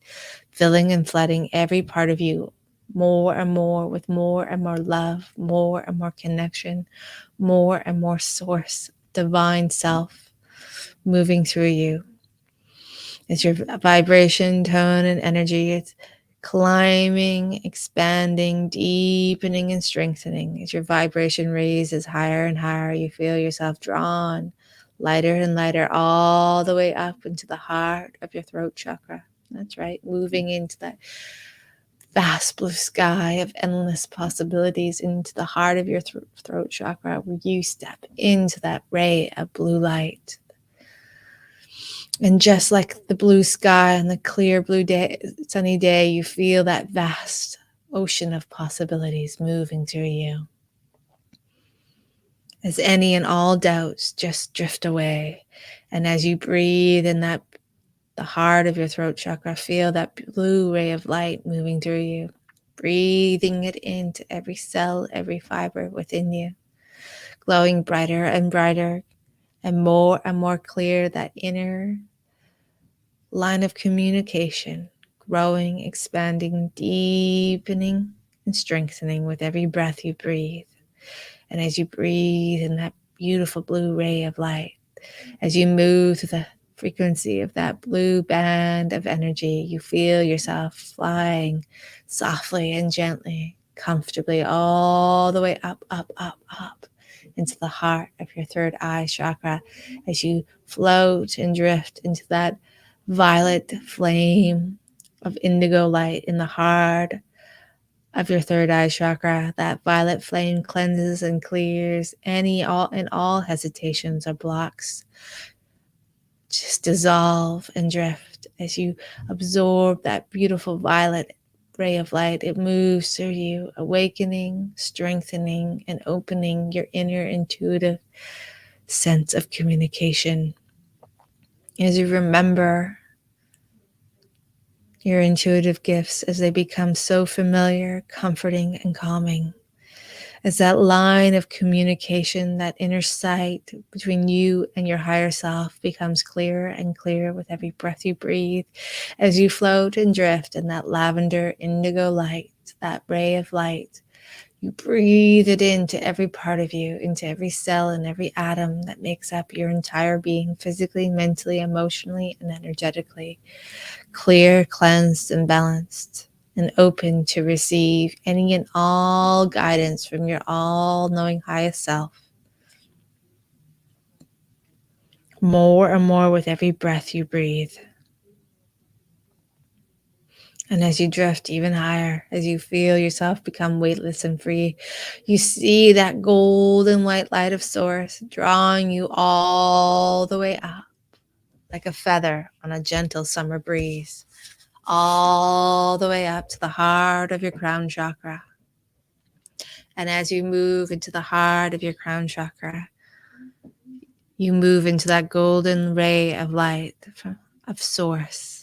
filling and flooding every part of you more and more with more and more love, more and more connection, more and more source, divine self moving through you. It's your vibration, tone, and energy. It's climbing, expanding, deepening, and strengthening. As your vibration raises higher and higher, you feel yourself drawn lighter and lighter all the way up into the heart of your throat chakra. That's right, moving into that vast blue sky of endless possibilities, into the heart of your throat chakra, where you step into that ray of blue light. And just like the blue sky on the clear blue day, sunny day, you feel that vast ocean of possibilities moving through you. As any and all doubts just drift away. And as you breathe in that the heart of your throat chakra, feel that blue ray of light moving through you, breathing it into every cell, every fiber within you, glowing brighter and brighter and more clear, that inner line of communication, growing, expanding, deepening, and strengthening with every breath you breathe. And as you breathe in that beautiful blue ray of light, as you move through the frequency of that blue band of energy, you feel yourself flying softly and gently, comfortably, all the way up, up, up, up into the heart of your third eye chakra, as you float and drift into that violet flame of indigo light in the heart of your third eye chakra. That violet flame cleanses and clears all hesitations or blocks. Just dissolve and drift as you absorb that beautiful violet ray of light. It moves through you, awakening, strengthening, and opening your inner intuitive sense of communication. As you remember your intuitive gifts, as they become so familiar, comforting, and calming, as that line of communication, that inner sight between you and your higher self becomes clearer and clearer with every breath you breathe, as you float and drift in that lavender indigo light, that ray of light. You breathe it into every part of you, into every cell and every atom that makes up your entire being, physically, mentally, emotionally, and energetically, clear, cleansed, and balanced, and open to receive any and all guidance from your all-knowing highest self. More and more with every breath you breathe. And as you drift even higher, as you feel yourself become weightless and free, you see that golden white light of Source drawing you all the way up like a feather on a gentle summer breeze, all the way up to the heart of your crown chakra. And as you move into the heart of your crown chakra, you move into that golden ray of light of Source,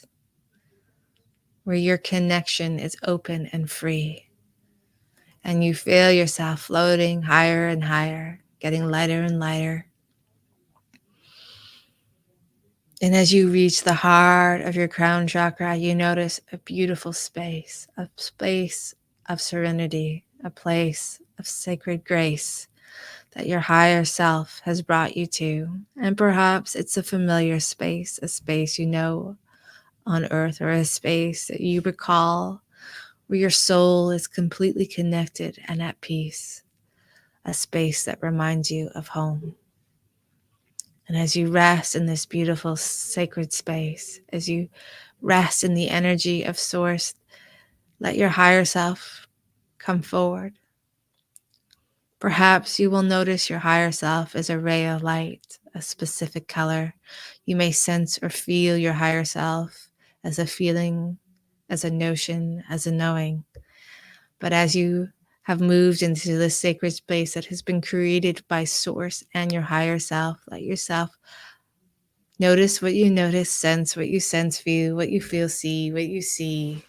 where your connection is open and free. And you feel yourself floating higher and higher, getting lighter and lighter. And as you reach the heart of your crown chakra, you notice a beautiful space, a space of serenity, a place of sacred grace that your higher self has brought you to. And perhaps it's a familiar space, a space you know on earth, or a space that you recall where your soul is completely connected and at peace, a space that reminds you of home. And as you rest in this beautiful sacred space, as you rest in the energy of Source, let your higher self come forward. Perhaps you will notice your higher self as a ray of light, a specific color. You may sense or feel your higher self as a feeling, as a notion, as a knowing. But as you have moved into this sacred space that has been created by Source and your higher self, let yourself notice what you notice, sense what you sense, feel what you feel, see what you see.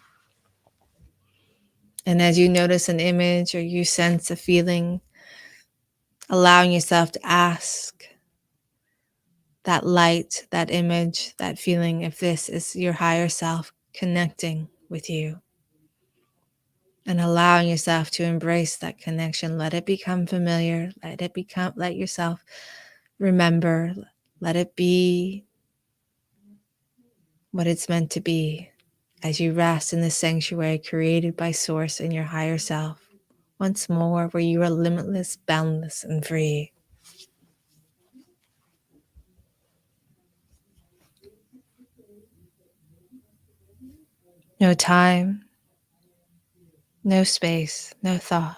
And as you notice an image or you sense a feeling, allowing yourself to ask that light, that image, that feeling, if this is your higher self connecting with you. And allowing yourself to embrace that connection. Let it become familiar. Let yourself remember. Let it be what it's meant to be as you rest in the sanctuary created by Source and your higher self. Once more, where you are limitless, boundless, and free. No time, no space, no thought.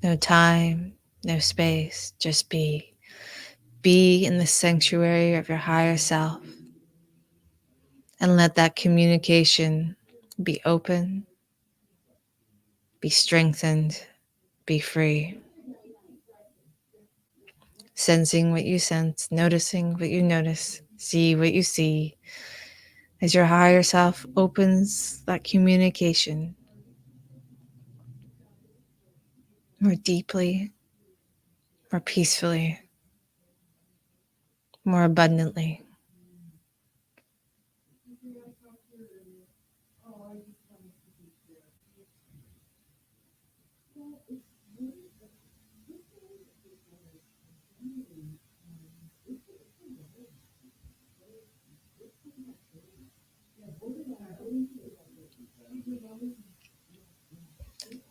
No time, no space, just be. Be in the sanctuary of your higher self and let that communication be open, be strengthened, be free. Sensing what you sense, noticing what you notice, see what you see as your higher self opens that communication more deeply, more peacefully, more abundantly.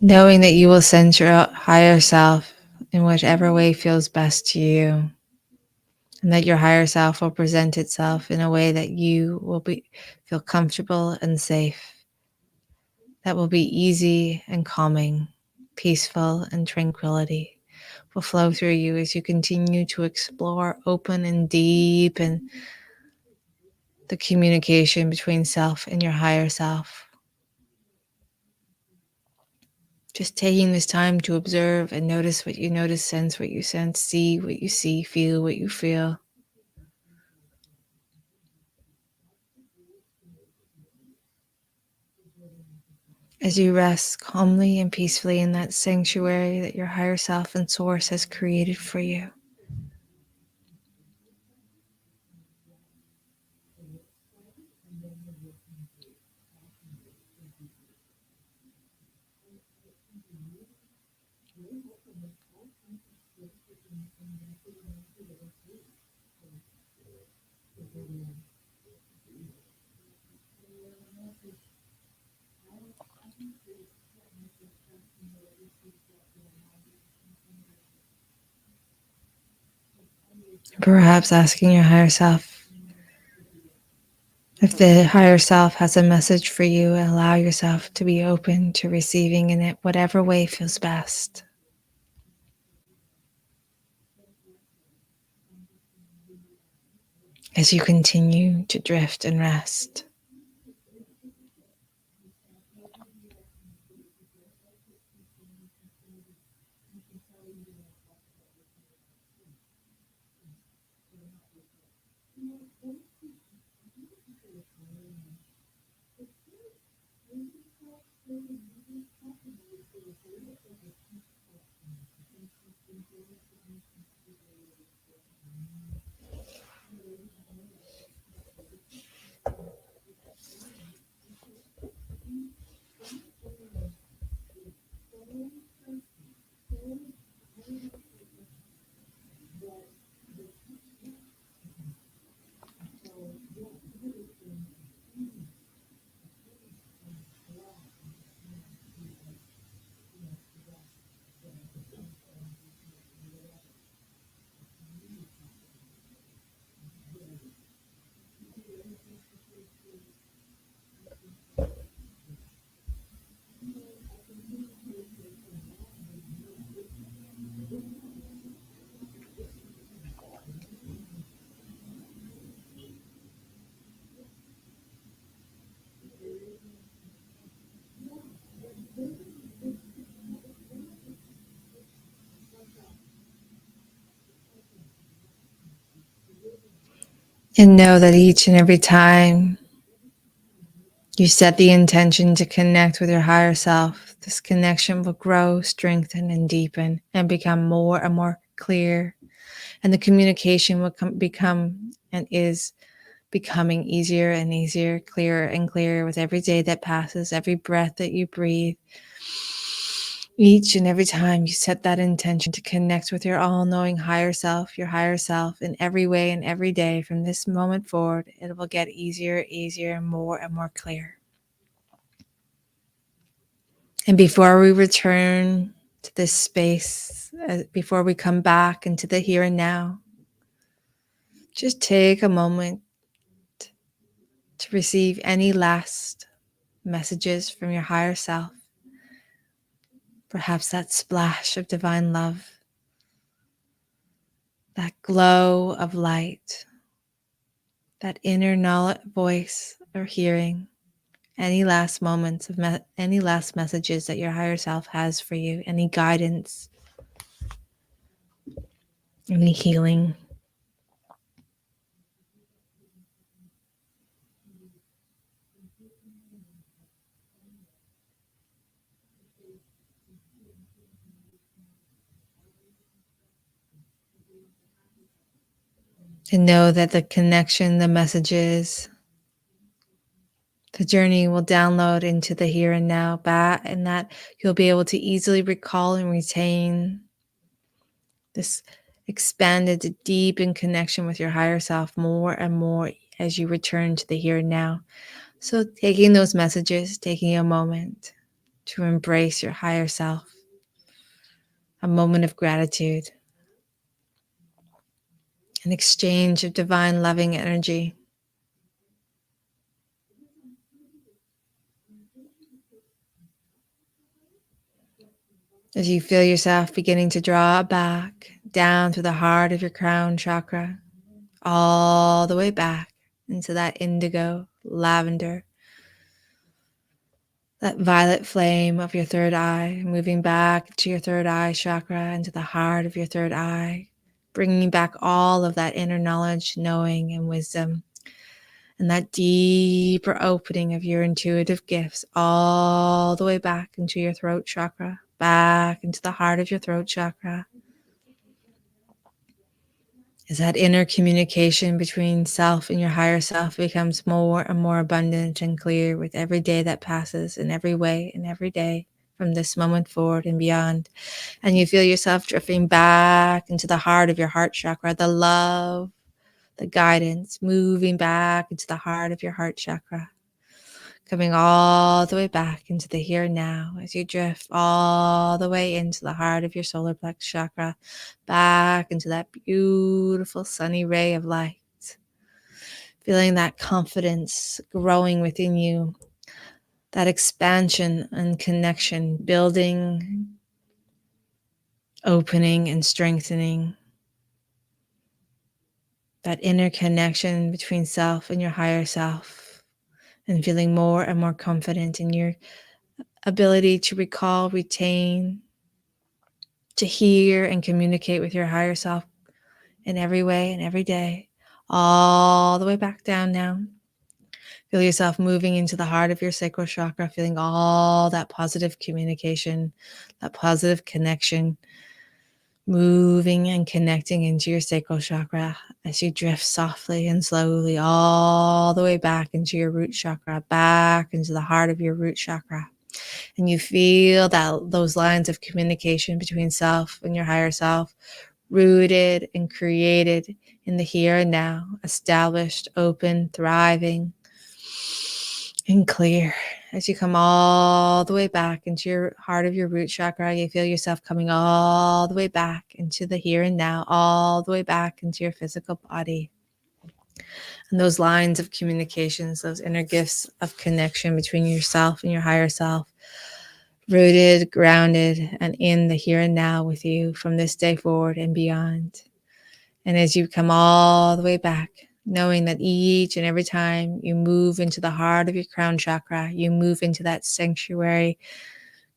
Knowing that you will sense your higher self in whichever way feels best to you, and that your higher self will present itself in a way that you will feel comfortable and safe, that will be easy and calming, peaceful and tranquility will flow through you as you continue to explore, open and deepen the communication between self and your higher self. Just taking this time to observe and notice what you notice, sense what you sense, see what you see, feel what you feel. As you rest calmly and peacefully in that sanctuary that your higher self and source has created for you. Perhaps asking your higher self if the higher self has a message for you, and allow yourself to be open to receiving in it whatever way feels best. As you continue to drift and rest. And know that each and every time you set the intention to connect with your higher self, this connection will grow, strengthen, and deepen, and become more and more clear. And the communication will become and is becoming easier and easier, clearer and clearer with every day that passes, every breath that you breathe. Each and every time you set that intention to connect with your all-knowing higher self, your higher self, in every way and every day from this moment forward, it will get easier, more and more clear. And before we return to this space, before we come back into the here and now, just take a moment to receive any last messages from your higher self. Perhaps that splash of divine love that glow of light, that inner knowledge, voice or hearing, any last moments of any last messages that your higher self has for you, any guidance, any healing. And know that the connection, the messages, the journey will download into the here and now, and that you'll be able to easily recall and retain this expanded, deep in connection with your higher self more and more as you return to the here and now. So taking those messages, taking a moment to embrace your higher self, a moment of gratitude, an exchange of divine loving energy. As you feel yourself beginning to draw back down through the heart of your crown chakra, all the way back into that indigo, lavender, that violet flame of your third eye, moving back to your third eye chakra, into the heart of your third eye, bringing back all of that inner knowledge, knowing, and wisdom, and that deeper opening of your intuitive gifts all the way back into your throat chakra, back into the heart of your throat chakra. As that inner communication between self and your higher self becomes more and more abundant and clear with every day that passes, in every way and every day from this moment forward and beyond. And you feel yourself drifting back into the heart of your heart chakra, the love, the guidance, moving back into the heart of your heart chakra, coming all the way back into the here and now as you drift all the way into the heart of your solar plexus chakra, back into that beautiful sunny ray of light, feeling that confidence growing within you, that expansion and connection building, opening and strengthening, that inner connection between self and your higher self, and feeling more and more confident in your ability to recall, retain, to hear and communicate with your higher self in every way and every day, all the way back down now. Feel yourself moving into the heart of your sacral chakra, feeling all that positive communication, that positive connection, moving and connecting into your sacral chakra as you drift softly and slowly all the way back into your root chakra, back into the heart of your root chakra. And you feel that those lines of communication between self and your higher self, rooted and created in the here and now, established, open, thriving, and clear. As you come all the way back into your heart of your root chakra, you feel yourself coming all the way back into the here and now, all the way back into your physical body. And those lines of communications, those inner gifts of connection between yourself and your higher self, rooted, grounded, and in the here and now with you from this day forward and beyond. And as you come all the way back, knowing that each and every time you move into the heart of your crown chakra, you move into that sanctuary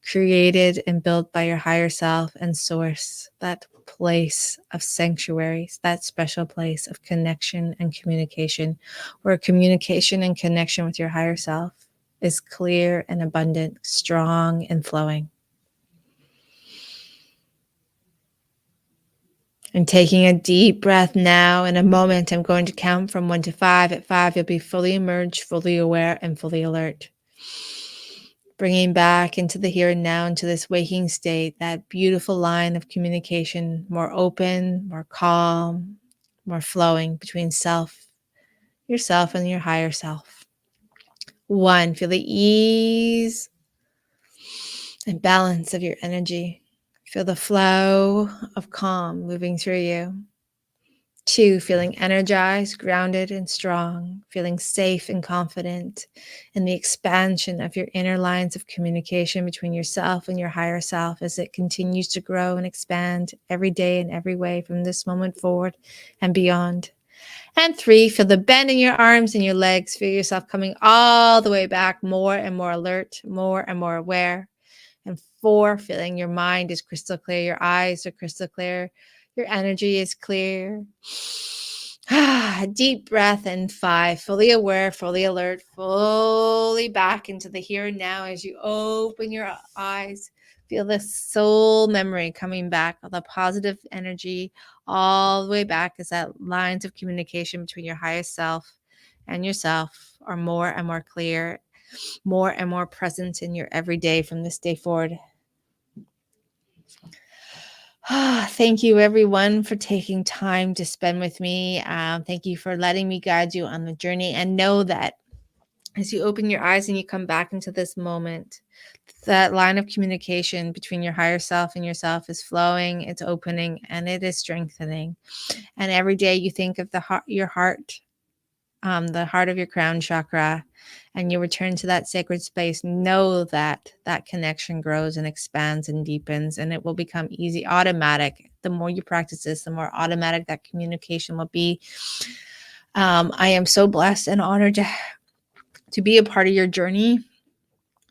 created and built by your higher self and source, that place of sanctuaries, that special place of connection and communication, where communication and connection with your higher self is clear and abundant, strong and flowing. And taking a deep breath now. In a moment, I'm going to count from 1 to 5. At 5, you'll be fully immersed, fully aware, and fully alert. Bringing back into the here and now, into this waking state, that beautiful line of communication, more open, more calm, more flowing between yourself, and your higher self. 1, feel the ease and balance of your energy. Feel the flow of calm moving through you. 2, feeling energized, grounded, and strong, feeling safe and confident in the expansion of your inner lines of communication between yourself and your higher self as it continues to grow and expand every day in every way from this moment forward and beyond. And 3, feel the bend in your arms and your legs. Feel yourself coming all the way back, more and more alert, more and more aware. And 4, feeling your mind is crystal clear, your eyes are crystal clear, your energy is clear. Deep breath. And 5, fully aware, fully alert, fully back into the here and now as you open your eyes. Feel the soul memory coming back, all the positive energy all the way back as that lines of communication between your highest self and yourself are more and more clear, more and more present in your everyday from this day forward. Thank you, everyone, for taking time to spend with me. Thank you for letting me guide you on the journey. And know that as you open your eyes and you come back into this moment, that line of communication between your higher self and yourself is flowing, it's opening, and it is strengthening. And every day you think of your heart, the heart of your crown chakra, and you return to that sacred space, know that that connection grows and expands and deepens, and it will become easy, automatic. The more you practice this, the more automatic that communication will be. I am so blessed and honored to be a part of your journey,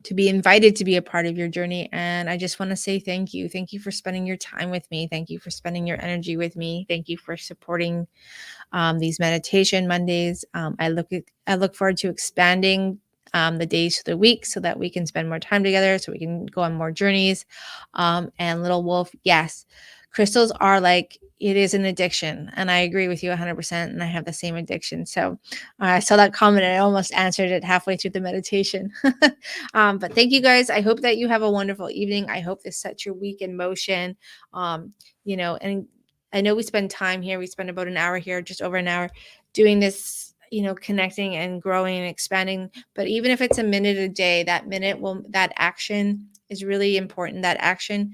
to be invited to be a part of your journey. And I just want to say thank you. Thank you for spending your time with me. Thank you for spending your energy with me. Thank you for supporting these meditation Mondays. I look forward to expanding the days of the week so that we can spend more time together, so we can go on more journeys. And Little Wolf, yes, crystals are like, it is an addiction. And I agree with you 100%. And I have the same addiction. So I saw that comment and I almost answered it halfway through the meditation. But thank you guys. I hope that you have a wonderful evening. I hope this sets your week in motion. And I know we spend time here. We spend about an hour here, just over an hour, doing this, connecting and growing and expanding. But even if it's a minute a day, that action is really important. That action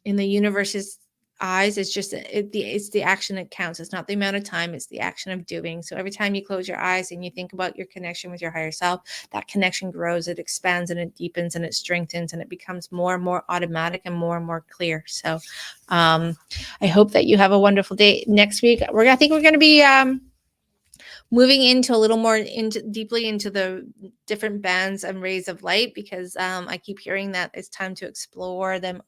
in the universe's eyes is just it's the action that counts. It's not the amount of time, it's the action of doing. So every time you close your eyes and you think about your connection with your higher self, that connection grows, it expands, and it deepens, and it strengthens, and it becomes more and more automatic and more clear. So I hope that you have a wonderful day. Next week I think we're going to be moving into a little more deeply into the different bands and rays of light, because I keep hearing that it's time to explore them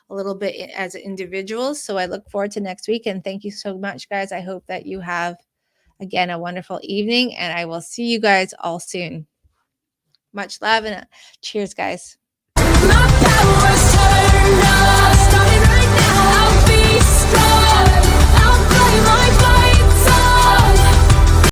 a little bit as individuals. So I look forward to next week, and thank you so much, guys. I hope that you have, again, a wonderful evening, and I will see you guys all soon. Much love and cheers, guys. My power's turned up,